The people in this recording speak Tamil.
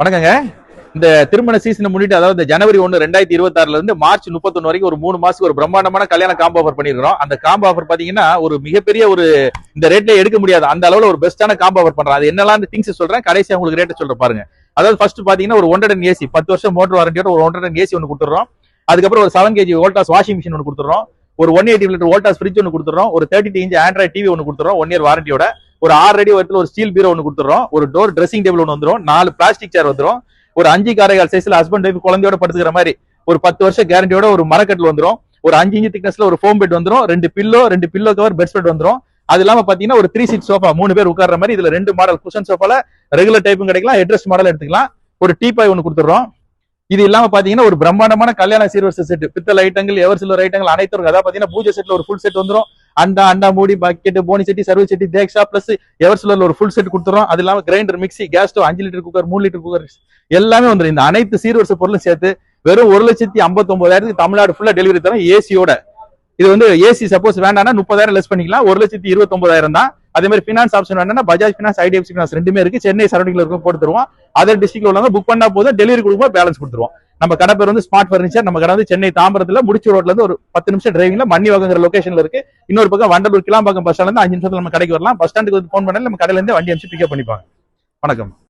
வணக்கங்க. இந்த திருமண சீசனை முன்னிட்டு, அதாவது ஜனவரி 1 2026 இருந்து மார்ச் 31 வரைக்கும் ஒரு 3 மாசத்துக்கு ஒரு பிரம்மாண்டமான கல்யாண காம்போ ஆஃபர் பண்ணிருக்கோம். அந்த காம்போ ஆஃபர் பாத்தீங்கன்னா ஒரு மிகப்பெரிய ஒரு இந்த ரேட்ல எடுக்க முடியாது அந்த அளவுல ஒரு பெஸ்டான காம்போ ஆஃபர் பண்றோம். அது என்னெல்லாம் திங்ஸ் சொல்றேன், கடைசியா உங்களுக்கு ரேட் சொல்ற பாருங்க. அதாவது ஃபர்ஸ்ட் பாத்தீங்கன்னா ஒரு 110 ஏசி 10 வருஷம் மோட்டர் வாரண்டியோட ஒரு 110 ஏசி ஒன்று கொடுத்துறோம். அதுக்கப்புறம் ஒரு 7 kg வோல்டாஸ் வாஷிங் மிஷின் ஒன்று கொடுத்துறோம். ஒரு 180 லிட்டர் வோல்டாஸ் ஃப்ரிட்ஜ் ஒன்று கொடுத்துறோம். ஒரு 32 இன்ச் ஆண்ட்ராய்ட் டிவி ஒன்று கொடுத்துறோம் 1 இயர் வாரண்டியோட. ஒரு 6 அடி உயரத்துல ஒரு ஸ்டீல் பீரோ ஒன்று கொடுத்துறோம். ஒரு டோர் ட்ரெஸ்ஸிங் டேபிள் ஒன்று வந்துடும். 4 பிளாஸ்டிக் சேர் வந்துடும். ஒரு 5 காரைகால் சைஸ்ல ஹஸ்பண்ட் ஒய்ஃப் குழந்தையோட படுத்துக்கிற மாதிரி ஒரு 10 வருஷம் கேரண்டியோட ஒரு மரக்கட்டில் வந்துடும். ஒரு 5 இன்ச் திக்னஸ்ல ஒரு ஃபோம் பெட் வந்துடும். 2 பில்லோ கவர் பெட் ஸ்ப்ரெட் வந்துடும். அது இல்லாம பாத்தீங்கன்னா ஒரு 3 சீட் சோஃபா 3 பேர் உட்கார்ற மாதிரி இதுல 2 மாடல் குஷன் சோஃபால ரெகுலர் டைப்பும் கிடைக்கலாம், ஹெட்ரெஸ்ட் மாடல் எடுத்துக்கலாம். ஒரு டீபாய் ஒன்று கொடுத்துறோம். இது இல்லாம பாத்தீங்கன்னா ஒரு பிரம்மாண்டமான கல்யாண சீர்வரிசை செட், பித்தளை ஐட்டங்கள் எவர் சில்வர் ஐட்டங்கள் அனைத்தும். அதாவது பாத்தீங்கன்னா பூஜை செட்ல ஒரு ஃபுல் செட் வந்துடும். அண்டா மூடி பக்கெட் போனி செட்டி சர்வீஸ் செட்டி தேக்ஷா பிளஸ் எவர் சில்வர்ல ஒரு ஃபுல் செட் கொடுத்துறோம். அது இல்லாம grinder mixie gas stove 5 litre cooker 3 litre cooker எல்லாமே வந்துடும். இந்த அனைத்து சீர்வரிசை பொருளும் சேர்த்து வெறும் 1,59,000 தமிழ்நாடு ஃபுல்லா டெலிவரி தரும் ஏசியோட. இது வந்து ஏசி சப்போஸ் வேண்டாம்னா 30,000 லெஸ் பண்ணிக்கலாம். 1,29,000 தான். அதே மாதிரி பினான்ஸ் ஆப்ஷன் வேணும்னா பஜாஜ் பினான்ஸ் ஐடிஎஃப்சி பினான்ஸ் ரெண்டுமே இருக்கு. சென்னை சரௌண்டிங்ல இருக்கும் போட்டு தருவோம். அதர் டிஸ்ட்ரிக்ட்ல உள்ளவங்க புக் பண்ணா போதும், டெலிவரி கொடுக்கும்போது பேலன்ஸ் கொடுத்துருவோம். நம்ம கடை பேர் வந்து ஸ்மார்ட் பர்னிச்சர். நம்ம கடை வந்து சென்னை தாம்பரத்துல முடிச்சு ரோட்ல இருந்து ஒரு 10 நிமிஷம் டிரைவிங்ல மன்னிவாகங்கிற லொகேஷன்ல இருக்கு. இன்னொரு பக்கம் வண்டலூர் கிளாம்பாக்கம் பஸ் ஸ்டாண்ட்ல இருந்து 5 நிமிஷத்துல நம்ம கடைக்கு வரலாம். பஸ் ஸ்டாண்டுக்கு வந்து போன் பண்ணி நம்ம கடையில இருந்து வண்டி அனுப்பிச்சு பிக்கப் பண்ணிப்பாங்க. வணக்கம்.